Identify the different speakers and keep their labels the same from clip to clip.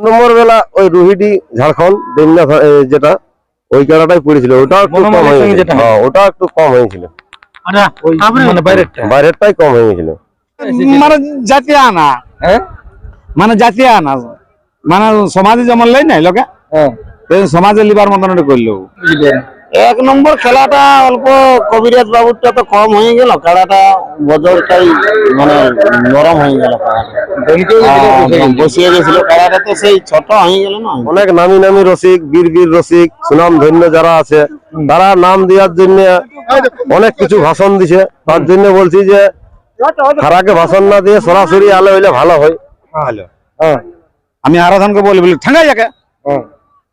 Speaker 1: নম্বর বেলা ওই রোহিডি ঝাড়খণ্ড দেমনা যেটা ওই খেলাটাই পড়েছিল, ওটা একটু কম হয়েছিল। হ্যাঁ, ওটা একটু কম হয়েছিল,
Speaker 2: মানে
Speaker 1: বাইরেরটাই কম হয়ে গেছিল।
Speaker 3: মানে জাতীয় আনা, মানে জাতীয় আনা, মানে সমাজে যেমন লাই নাই লোকে সমাজে লিবার মতন করলো।
Speaker 2: এক নম্বর খেলাটা অল্প কবিরাজ বাবুরটা তো কম হয়ে গেল, খেলাটা বদলটাই মানে নরম হয়ে গেল, বসিয়ে গেছিল খেলাটা, তো সেই ছোট হয়ে গেল না।
Speaker 1: অনেক নামি নামি রসিক, বীর বীর রসিক, সুনাম ধন্য যারা আছে তারা নাম দেওয়ার জন্য অনেক কিছু ভাষণ দিছে। তার জন্য বলছি যে খারাকে ভাষণ না দিয়ে সরাসরি আলো হইলে ভালো হয়।
Speaker 3: আমি আরাধনকে বলি ঠাঙ্গা যাকে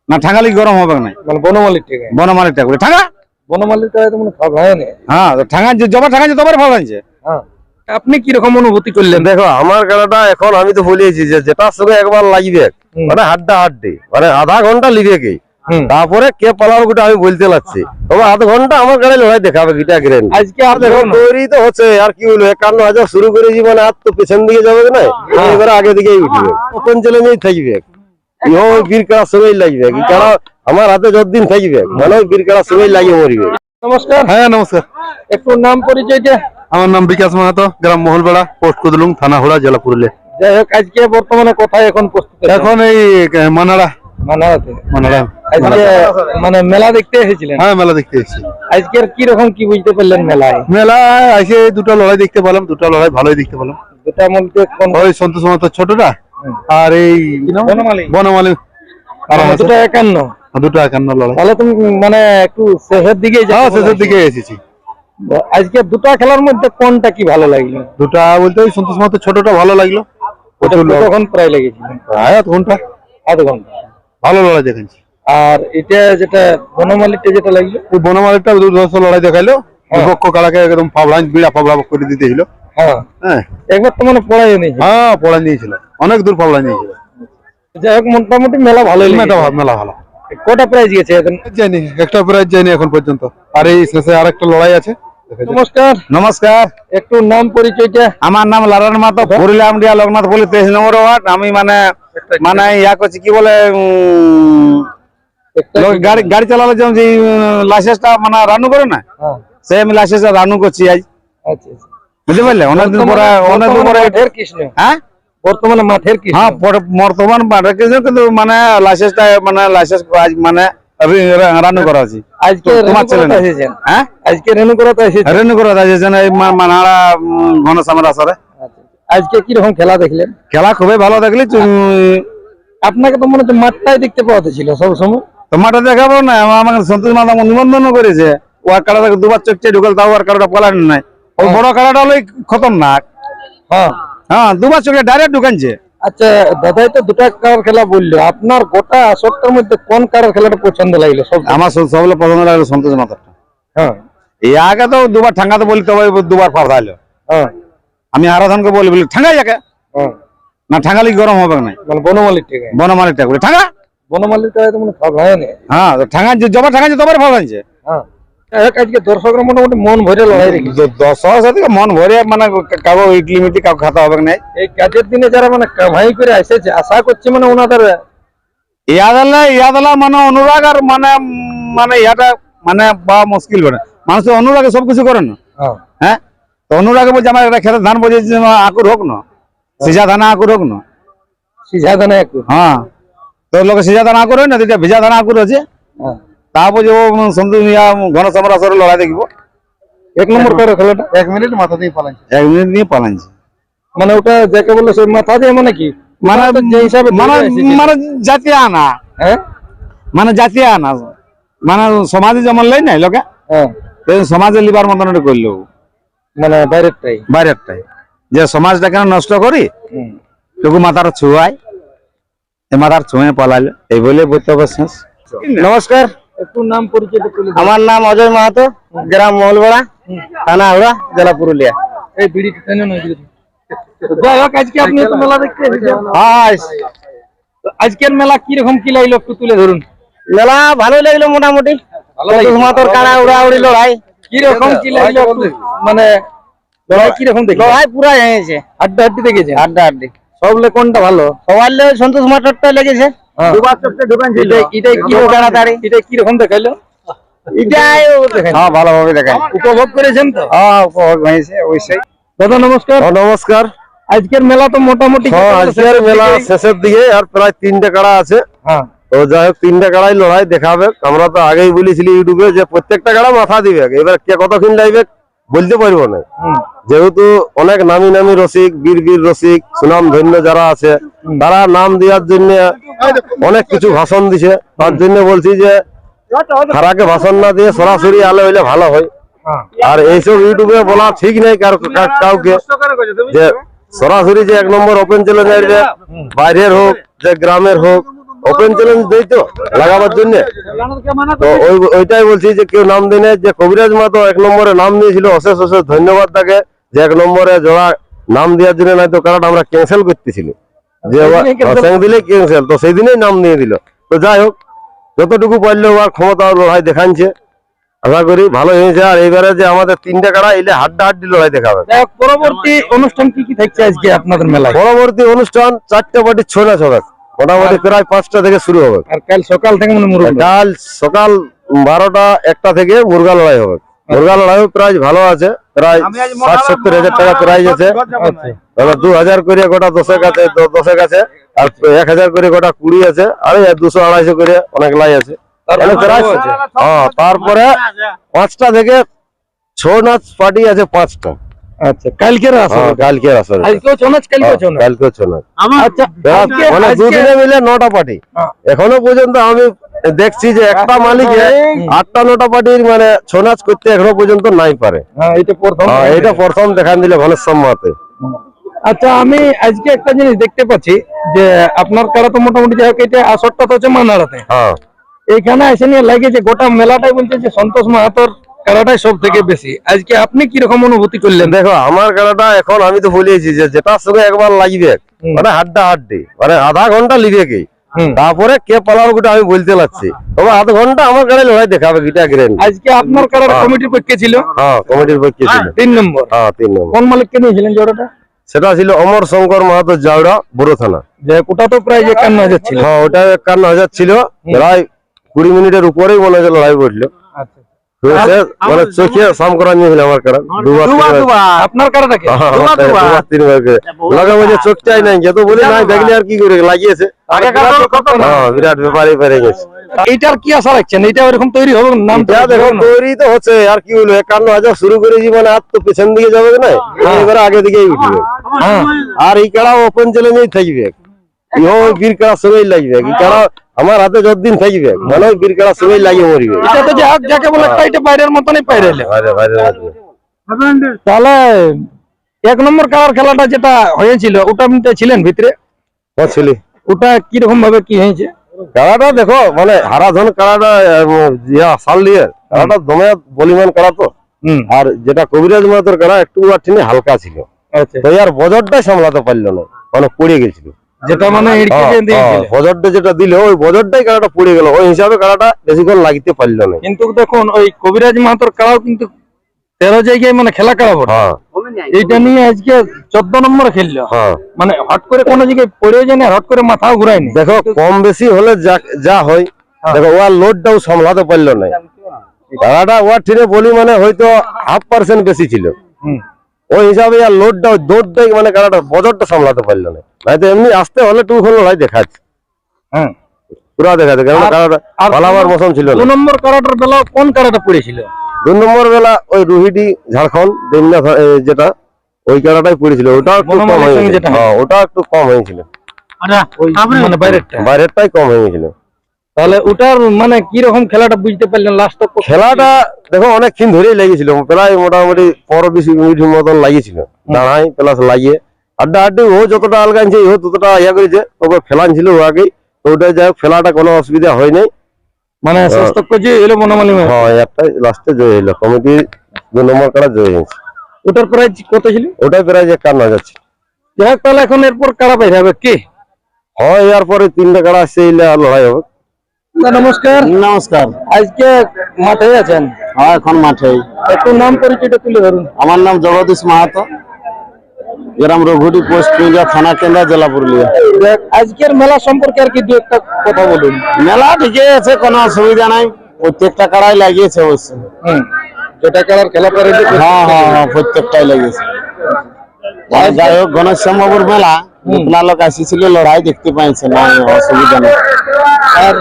Speaker 3: না, ঠাঙ্গালি গরম হবে না,
Speaker 2: মানে বনমালিক থেকে
Speaker 3: বনমালিকটা বলে ঠাঙ্গা,
Speaker 2: বনমালিকটা মানে ভাব হয় না।
Speaker 3: হ্যাঁ, ঠাঙ্গা জবা ঠাঙ্গা তবার ভালো আছে।
Speaker 2: আপনি কি রকম অনুভূতি করলেন?
Speaker 1: দেখো আমার খেলাটা এখন আমি তো বলিয়েছি যে যেটার সঙ্গে একবার লাগবে মানে হাড্ডা হাড্ডি, মানে আধা ঘন্টা লিবে কি, তারপরে কে পালাবে গোটা আমি বলতে লাগছি, তবে আধ ঘন্টা আমার গাড়ি লড়াই দেখাবে গিটা গ্রেন।
Speaker 2: আজকে আর
Speaker 1: দেখো তৈরি তো হচ্ছে, আর কি বলবো 51,000 শুরু করেছি মানে আর তো পেছন দিকে যাবে না, এবারে আগে দিকেই উঠবে, ওপেন চ্যালেঞ্জেই থাকবে, ওই বীর খেলার সঙ্গেই লাগবে কি, কারণ আমার হাতে যতদিন থাকবে মানে ওই বীর খেলার সঙ্গেই লাগিয়ে মরিবে।
Speaker 2: নমস্কার।
Speaker 3: হ্যাঁ নমস্কার,
Speaker 2: একটু নাম পরিচয়টা।
Speaker 3: আমার নাম বিকাশ মাহাতো, গ্রাম মহলপাড়া, পোস্ট কুদলুং, থানা হুড়া, জেলা পুরুলিয়া।
Speaker 2: যাই হোক, আজকে বর্তমানে কোথায় এখন প্রস্তুত?
Speaker 3: এখন এই মানাড়া।
Speaker 2: আজকে মানে মেলা দেখতে এসেছিলেন?
Speaker 3: হ্যাঁ, মেলা দেখতে এসেছি।
Speaker 2: আজকের কি রকম কি বুঝতে পারলেন মেলায়?
Speaker 3: মেলায় এসে দুটো লড়াই দেখতে পেলাম, দুটো লড়াই ভালোই দেখতে পেলাম।
Speaker 2: দুটা মধ্যে
Speaker 3: ওই সন্তোষ মাহাতো ছোটটা আর এই বনমালী,
Speaker 2: দুটো 51,
Speaker 3: দুটো 51 লড়াই।
Speaker 2: তাহলে তুমি মানে একটু শেষের দিকে?
Speaker 3: শেষের দিকে এসেছি।
Speaker 2: আজকে দুটো খেলার মধ্যে কোনটা কি ভালো লাগলো?
Speaker 3: দুটা বলতে ওই সন্তোষ মাহাতো ছোটটা ভালো লাগলো।
Speaker 2: কতক্ষণ প্রায় লেগেছিল?
Speaker 3: প্রায় আধ ঘন্টা ভালো লড়াই দেখেছি।
Speaker 2: আর এটা যেটা বনমালীটা যেটা লাগলো,
Speaker 3: ওই বনমালীটা দুর্ধর্ষ লড়াই দেখাইলো, বিপক্ষ কারাকে একদম ফাবলাইন বিড়া ফাবলা করে দিতেছিল। হ্যাঁ,
Speaker 2: একবার তো মানে পড়াই নেই।
Speaker 3: হ্যাঁ, পড়াই নিয়েছিল, অনেক দূর ফাবলাইন নিয়েছিল।
Speaker 2: যাই হোক, মোটামুটি মেলা ভালোই লেগেছে।
Speaker 3: মেলা ভালো।
Speaker 2: কটা প্রাইজ গেছে এখন?
Speaker 3: জানি একটা প্রাইজ যায়নি এখন পর্যন্ত, আর এই শেষে আরেকটা লড়াই আছে।
Speaker 2: নমস্কার।
Speaker 3: নমস্কার,
Speaker 2: একটু নাম পরিচয়টা।
Speaker 3: আমার নাম লালন মাহাতো, পুরুলিয়া আমডিয়া লোকনাথ বলে 23 নম্বর ওয়ার্ড। আমি মানে ইয়া করছি কি বলে গাড়ি চালালে যেমন যে লাইসেন্সটা মানে রানু করে না, সে আমি লাইসেন্সটা রানু করছি আজ। বুঝতে পারলে? অনেকদিন পরে হ্যাঁ
Speaker 2: বর্তমানে মাঠের কৃষ্ণ।
Speaker 3: হ্যাঁ, বর্তমান মাঠের কৃষ্ণ, কিন্তু মানে লাইসেন্সটা মানে লাইসেন্স আজ মানে রানু করা আছে।
Speaker 2: আজকে
Speaker 3: তোমার ছেলে
Speaker 2: হ্যাঁ, আজকে রেনু করাতে এসেছেন?
Speaker 3: রেনু করা এসেছেন এই মানাড়া ঘনশ্যামের আসরে।
Speaker 2: আজকে কি রকম খেলা দেখলেন?
Speaker 3: খেলা খুবই ভালো দেখলি।
Speaker 2: আপনাকে তো মনে হচ্ছে মাঠটাই দেখতে পাওয়া ছিল সব সময়।
Speaker 3: তো মাঠে দেখাবো না, আমাকে সন্তোষ মাতা নিবন্ধন করেছে, ওয়ার কাড়া দুবার চোখে ঢুকাল, তাও ওয়ার কাড়াটা পালানো নাই। ওই বড় কাড়াটা হলো খতরনাক। হ্যাঁ, দুবার চোখে ডাইরেক্ট ঢুকানছে।
Speaker 2: আচ্ছা দাদাই তো দুটা কারার খেলা বললো, আপনার গোটা আসরটার মধ্যে কোন কারার খেলাটা পছন্দ লাগলো?
Speaker 3: আমার সবগুলো পছন্দ লাগলো সন্তোষ মাতারটা। হ্যাঁ, এই আগে তো দুবার ঠাঙ্গাতে বলি, তবে দুবার ফাঁসাইলো। আমি আরাধনকে বলি ঠাঙ্গা যাকে না, ঠাঙ্গালি গরম হবে না,
Speaker 2: মানে বনমালিক থেকে
Speaker 3: বনমালিকটা বলে ঠাঙ্গা,
Speaker 2: বনমালিকটা মানে ভাব হয় না।
Speaker 3: হ্যাঁ, ঠাঙ্গা জবা ঠাঙ্গা তবার ফাঁসাইছে।
Speaker 2: আজকে দর্শকরা মোটামুটি মন ভরে লড়াই রেখেছে।
Speaker 3: দর্শক মন ভরে মানে কাগো ইডলি মিটি কাউ খাতা হবে না।
Speaker 2: এই কাজের দিনে যারা মানে কামাই করে এসেছে, আশা করছে মানে ওনাদের
Speaker 3: ইয়াদালা মানে অনুরাগ, আর মানে ইয়াটা মানে পাওয়া মুশকিল করে। মানুষের অনুরাগে সবকিছু করে না। হ্যাঁ, তো অনুরাগে বলছে আমার একটা খেতে ধান বলছে আকুর হোক না, সিজা ধানা আকুর হোক না,
Speaker 2: সিজা ধানা আকুর।
Speaker 3: হ্যাঁ, তো লোকে সিজা ধানা আকুর হয় না, দুইটা ভিজা ধানা আকুর আছে। তারপর যে সন্তোষ ঘনশ্যামের আসরে লড়াই দেখব।
Speaker 2: 1 নম্বর করে খেলাটা
Speaker 3: 1 মিনিট মাথা দিয়ে পালাইছে, 1 মিনিট নিয়ে পালাইছে।
Speaker 2: মানে ওটা যাকে বলে সে মাথা দিয়ে মানে কি, মানে যে হিসাবে
Speaker 3: মানে জাতীয় আনা, মানে জাতীয় আনা, মানে সমাজে যেমন লাই নাই লোকে সমাজে লিবার মতন করলো, মানে বাইরেরটাই যে সমাজটা কেন নষ্ট করি, তোকে মাথার ছুঁয়ায়, মাথার ছুঁয়ে পালাইলো, এই বলে বক্তব্য শেষ।
Speaker 1: নমস্কার,
Speaker 2: একটু নাম পরিচয়।
Speaker 1: আমার নাম অজয় মাহাতো, গ্রাম মহলপাড়া, থানা হুড়া, জেলা পুরুলিয়া।
Speaker 2: এই বিড়িটা কেন নয়? যাই হোক, আজকে আপনি তো মেলা দেখতে এসেছেন। আজকের মেলা কি রকম কি লাগলো একটু তুলে ধরুন।
Speaker 1: মেলা ভালোই লাগলো মোটামুটি। মাতর কাড়া উড়াউড়ি লড়াই
Speaker 2: কি রকম কি লাগলো, মানে লড়াই কি রকম দেখলেন?
Speaker 1: লড়াই পুরা হয়েছে,
Speaker 2: হাড্ডাহাড্ডি দেখেছেন?
Speaker 1: হাড্ডাহাড্ডি।
Speaker 3: সবলে কোনটা ভালো?
Speaker 2: সবার সন্তোষ মাঠটা লেগেছে। দুবার চোখে ঢুকান ছিল।
Speaker 3: এটা কি তাড়াতাড়ি এটা কি রকম দেখাইলো?
Speaker 2: এটাই
Speaker 3: হ্যাঁ ভালোভাবে দেখাই। উপভোগ করেছেন তো?
Speaker 2: হ্যাঁ উপভোগ হয়েছে অবশ্যই।
Speaker 3: দাদা নমস্কার।
Speaker 1: নমস্কার।
Speaker 3: আজকের মেলা তো মোটামুটি
Speaker 1: আজকের মেলা শেষের দিকে আর প্রায় 3টে কাড়া আছে।
Speaker 3: হ্যাঁ
Speaker 1: তো যাই হোক 3টে কাড়াই লড়াই দেখাবে। আমরা তো আগেই বলেছিলি ইউটিউবে যে প্রত্যেকটা কাড়া মাথা দিবে, এবার কে কতক্ষণ লাগবে বলতে পারবো না, যেহেতু অনেক নামি নামি রসিক, বীর বীর রসিক, সুনাম ধন্য যারা আছে তারা নাম দেওয়ার জন্য অনেক কিছু ভাষণ দিছে। তার জন্য বলছি যে খারাকে ভাষণ না দিয়ে সরাসরি আলো হইলে ভালো হয়। আর এইসব ইউটিউবে বলা ঠিক নেই কাউকে যে সরাসরি যে 1 নম্বর ওপেন চ্যালেঞ্জ আসবে, বাইরের হোক যে গ্রামের হোক, ওপেন চ্যালেঞ্জ দেই তো লাগাবার জন্য। তো ওইটাই বলছি যে কেউ নাম দেয় না। যে কবিরাজ মাহাতো 1 নম্বরে নাম দিয়েছিল, অশেষ অশেষ ধন্যবাদ তাকে যে 1 নম্বরে জোড়া নাম দেওয়ার জন্য, নয়তো কারণ আমরা ক্যান্সেল করতেছিলি যে দিলে ক্যান্সেল, তো সেই দিনেই নাম দিয়ে দিল। তো যাই হোক যতটুকু পারলো আর ক্ষমতা লড়াই দেখাচ্ছে, আশা করি ভালো হয়েছে। আর এইবারে যে আমাদের 3টে কাড়া এলে হাড্ডাহাড্ডি লড়াই দেখাবে।
Speaker 3: পরবর্তী অনুষ্ঠান কি কি থাকছে আজকে আপনাদের মেলায়?
Speaker 1: পরবর্তী অনুষ্ঠান 4টে পার্টি 6 নাচ হবে, মোটামুটি প্রায় 5টা থেকে শুরু হবে।
Speaker 3: আর কাল সকাল থেকে
Speaker 1: কাল সকাল 12টা 1টা থেকে মুরগা লড়াই হবে। মুরগা লড়াই প্রাইজ ভালো আছে, প্রায় 60-70 হাজার টাকা প্রাইজ আছে। 2000 করে গোটা 10 আছে, 10 আছে, আর 1000 করে গোটা 20 আছে, আর 200-250 করে অনেক লাই আছে। হ্যাঁ তারপরে 5টা থেকে 6 নাচ পার্টি আছে 5টা।
Speaker 3: আচ্ছা কালকের আসর?
Speaker 1: কালকের আসর,
Speaker 3: আজকেও ছৌ নাচ, কালকেও ছৌ নাচ।
Speaker 1: কালকেও ছৌ নাচ।
Speaker 3: আচ্ছা
Speaker 1: মানে দুদিনে মিলে 9টা পার্টি। এখনো পর্যন্ত আমি দেখছি যে একটা মালিকে 8টা-9টা পার্টির মানে ছৌ নাচ করতে এখনো পর্যন্ত নাই পারে। এটা প্রথম দেখান দিলে ঘনেশ্যাম মাহাতে।
Speaker 3: আচ্ছা আমি আজকে একটা জিনিস দেখতে পাচ্ছি যে আপনার কারা তো মোটামুটি যাই হোক এটা আসরটা তো হচ্ছে মানাড়াতে।
Speaker 1: হ্যাঁ
Speaker 3: এইখানে এসে নিয়ে লাগে যে গোটা মেলাটাই বলছে যে সন্তোষ মাহাতোর কারাটাই সব থেকে বেশি। আজকে আপনি কি রকম অনুভূতি করলেন?
Speaker 1: দেখো আমার কারাটা এখন আমি তো বলেছি যে যেটার সঙ্গে একবার লাগবে মানে হাড্ডা হাড্ডি, মানে আধা ঘন্টা লিবে কি, তারপরে কে পালার গোটা আমি বলতে লাগছি, তবে আধা ঘন্টা আমার কারে লড়াই দেখাবে গিটা গ্রেন।
Speaker 3: আজকে আপনার কারার কমিটির পক্ষে ছিল?
Speaker 1: হ্যাঁ কমিটির পক্ষে ছিল।
Speaker 3: 3 নম্বর?
Speaker 1: হ্যাঁ 3 নম্বর।
Speaker 3: কোন মালিককে নিয়েছিলেন জোড়াটা?
Speaker 1: সেটা ছিল অমর শঙ্কর মাহাতো জাউড়া, বুড়ো থানা।
Speaker 3: যে ওটা তো প্রায় 51,000 ছিল।
Speaker 1: হ্যাঁ ওটা 51,000 ছিল, প্রায় 20 মিনিটের উপরেই মনে হয় লড়াই পড়লো। মানে চোখে সাম করা নিয়েছিল আমার কারা দুবার।
Speaker 3: আপনার কারাটা কি?
Speaker 1: দুবার 3বার করে লাগা বলে চোখটাই নাই, যত বলি নাই দেখলে আর কি করে লাগিয়েছে। হ্যাঁ বিরাট ব্যাপারই পেরে গেছে।
Speaker 3: এইটার কি আশা রাখছেন? এটা এরকম তৈরি হবে? নামটা
Speaker 1: দেখো তৈরি তো হচ্ছে, আর কি বলবো 51,000 শুরু করেছি মানে আর তো পেছন দিকে যাবে না, এবারে আগে দিকেই উঠবে। আর এই কাড়া ওপেন চ্যালেঞ্জেই থাকবে, বীর কাড়ার সঙ্গেই লাগবে। এই কাড়া আমার হাতে যতদিন থাকবে মানে বীর কাড়ার সঙ্গেই লাগিয়ে মরিবে।
Speaker 3: এটা তো যাকে বলে এটা বাইরের মতনই পাইরেলে। তাহলে 1 নম্বর কারার খেলাটা যেটা হয়েছিল ওটা আপনি ছিলেন ভিতরে?
Speaker 1: ছিলি।
Speaker 3: ওটা কি রকম ভাবে কি হয়েছে?
Speaker 1: কাড়াটা দেখো মানে হারাধন কাড়াটা সাল দিয়ে কাড়াটা দমে বলিমান কাড়া তো। আর যেটা কবিরাজ মাহাতোর কাড়া একটু আঠিনে হালকা ছিল, তো আর বজরটাই সামলাতে পারলো না, মানে পড়ে গেছিল।
Speaker 3: যেটা মানে
Speaker 1: বজরটা যেটা দিল ওই বজরটাই কাড়াটা পড়ে গেল, ওই হিসাবে কাড়াটা বেশিক্ষণ লাগতে পারলো না।
Speaker 3: কিন্তু দেখুন ওই কবিরাজ মাহাতোর কাড়াও কিন্তু 13 জায়গায় মানে খেলা কাড়া বটে। এইটা নিয়ে আজকে 14 নম্বরে খেললো, মানে হট করে কোনো জায়গায় পড়েও যায় না, হট করে মাথাও ঘুরায়নি।
Speaker 1: দেখো কম বেশি হলে যা হয়, দেখো ওয়ার লোডটাও সামলাতে পারলো না। কাড়াটা ওয়ার ঠিনে বলি মানে হয়তো 0.5% বেশি ছিল, ওই হিসাবে আর লোডটাও দৌড়টাই মানে কাড়াটা বজরটা সামলাতে পারলো না। নয়তো এমনি আসতে হলে টু হলো লড়াই দেখাচ্ছে, পুরা দেখাচ্ছে, কারণ কাড়াটা পালাবার মতন ছিল না।
Speaker 3: 2 নম্বর কাড়াটার বেলা কোন কাড়াটা পড়েছিল?
Speaker 1: 2 নম্বর বেলা ওই রুহিডি ঝাড়খণ্ড যেটা ওই কাড়াটাই পড়েছিল, ওটা একটু কম হয়েছিল। ওটা একটু কম হয়েছিল,
Speaker 3: মানে
Speaker 1: বাইরেরটাই কম হয়ে গেছিল।
Speaker 3: তাহলে ওটার মানে কি রকম খেলাটা বুঝতে পারলেন? লাস্ট
Speaker 1: খেলাটা দেখো অনেকক্ষণ ধরেই লেগেছিল, প্রায় মোটামুটি 15-20 মিনিট মতন লাগিয়েছিল দাঁড়াই প্লাস লাগিয়ে আড্ডা আড্ডি। ও যতটা আলগানছে ও ততটা ইয়া করেছে, তবে ফেলান ছিল ও আগেই, তো ওটা যাই হোক ফেলাটা কোনো অসুবিধা হয় নাই, মানে একটাই লাস্টে জয় হইলো, কমিটি 2 নম্বর কাড়া জয় হয়েছে।
Speaker 3: ওটার প্রাইস কত ছিল?
Speaker 1: ওটাই প্রাইস 51,000 ছিল।
Speaker 3: যাই তাহলে এখন এরপর কাড়া পাই যাবে কি
Speaker 1: হয়, এরপরে 3টে কাড়া আসছে, লড়াই হবে।
Speaker 3: নমস্কার।
Speaker 2: নমস্কার।
Speaker 3: আজকে মাঠে আছেন?
Speaker 2: হ্যাঁ এখন মাঠে।
Speaker 3: একটু নাম পরিচয়টা তুলে ধরুন।
Speaker 2: আমার নাম জগদীশ মাহাতো। গ্রাম রঘুটি পোস্ট পুঞ্জা থানা কেন্দ্র জেলা পুরুলিয়া।
Speaker 3: আজকের মেলা সম্পর্কে আর কি দু একটা কথা বলুন।
Speaker 2: মেলা ঠিকই আছে, কোনো অসুবিধা নাই, প্রত্যেকটা কাড়াই লাগিয়েছে অবশ্য।
Speaker 3: যেটা কালার খেলা পারে
Speaker 2: হ্যাঁ হ্যাঁ হ্যাঁ, প্রত্যেকটাই লাগিয়েছে। আর যাই হোক, গণেশবাবুর মেলা যেগুলা লোক আসিছিল লড়াই দেখতে পাইছে না, অসুবিধা নেই।
Speaker 3: আর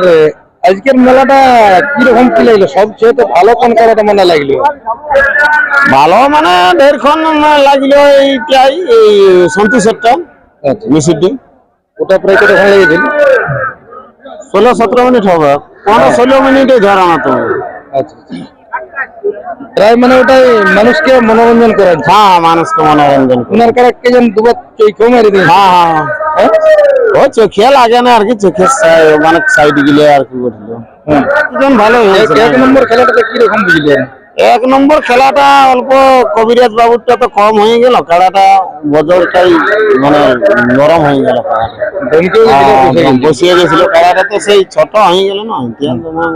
Speaker 3: আজকের মেলাটা কিরকম কি লাগলো? সবচেয়ে তো ভালো কোন খেলাটা মনে লাগলো?
Speaker 2: ভালো মানে দেড়ক্ষণ লাগলো এইটাই, এই সন্তোষেরটা মিছিলটি।
Speaker 3: ওটা প্রায় কতক্ষণ লেগেছিল?
Speaker 2: 16-17 মিনিট হবে, 15-16 মিনিটে ধরানো তো।
Speaker 3: আচ্ছা, প্রায় মানে ওটাই মানুষকে মনোরঞ্জন করেন।
Speaker 2: হ্যাঁ, মানুষকে মনোরঞ্জন করে।
Speaker 3: ওনার কারা কে যেন দুবার চৈকো মেরে দিন।
Speaker 2: হ্যাঁ হ্যাঁ, ও চোখে লাগে না আর কি, চোখে মানে সাইড গিলে আর কি করলো। ভালো হয়েছে।
Speaker 3: এক নম্বর খেলাটাতে কিরকম বুঝলেন?
Speaker 2: এক নম্বর খেলাটা অল্প কবিরাজ বাবুরটা তো কম হয়ে গেল, খেলাটা বজরটাই মানে নরম হয়ে গেল। বসিয়ে গেছিল খেলাটা, তো সেই ছোট হয়ে গেল না।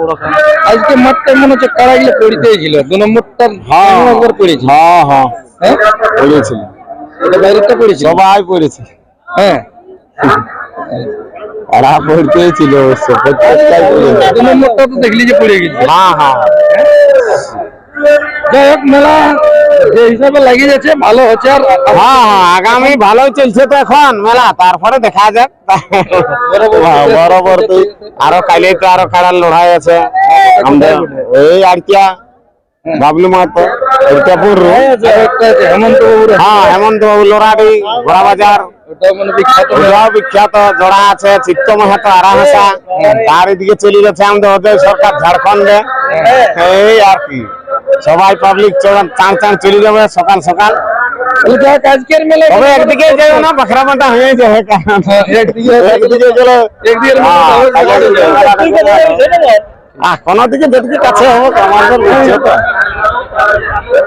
Speaker 2: বড় খেলা
Speaker 3: আজকে মাঠটা মনে হচ্ছে কারা গিয়ে পড়িতেই ছিল, 2 নম্বরটা একবার পড়েছিল।
Speaker 2: হ্যাঁ হ্যাঁ
Speaker 3: হ্যাঁ,
Speaker 2: পড়েছিল,
Speaker 3: ওটা বাইরেটা পড়েছিল।
Speaker 2: সবাই পড়েছে।
Speaker 3: হ্যাঁ,
Speaker 2: ওরা পড়তেই ছিল অবশ্য, প্রত্যেকটাই পড়েছে।
Speaker 3: 2 নম্বরটা তো দেখলি যে পড়ে গেছে।
Speaker 2: হ্যাঁ হ্যাঁ,
Speaker 3: যাই হোক, মেলা যে হিসাবে লাগিয়ে যাচ্ছে ভালো হচ্ছে। আর
Speaker 2: হ্যাঁ হ্যাঁ, আগামী ভালোই চলছে তো এখন মেলা, তারপরে দেখা যাক। বরাবর তো আরো কালে তো আরো খেলার লড়াই আছে আমাদের, ওই আরকিয়া বাবলু মাহাতো ইটাপুর,
Speaker 3: হেমন্ত বাবুর,
Speaker 2: হ্যাঁ হেমন্ত বাবু লড়াডি ঘোড়া বাজার,
Speaker 3: ওটা মানে বিখ্যাত।
Speaker 2: ওটাও বিখ্যাত জোড়া আছে। চিত্ত মাহাতো আরাহাসা, তার এদিকে চলে যাচ্ছে আমাদের অজয় সরকার ঝাড়খণ্ডে। এই আর কি, সবাই পাবলিক চান চান চলে যাবে সকাল সকাল।
Speaker 3: আজকের মেলা
Speaker 2: তবে একদিকে যাও না, বাখরা বাঁধা হয়ে যাবে, একদিকে গেলে কোনো দিকে যেদিকে কাছে হোক আমাদের বুঝছে তো।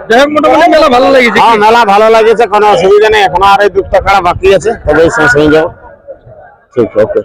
Speaker 3: যাই হোক, মোটামুটি মেলা ভালো লেগেছে।
Speaker 2: হ্যাঁ, মেলা ভালো লাগেছে, কোনো অসুবিধা নেই। এখনো আর এই 2টা খেলা বাকি আছে, তবে শেষ হয়ে যাবে। ঠিক, ওকে।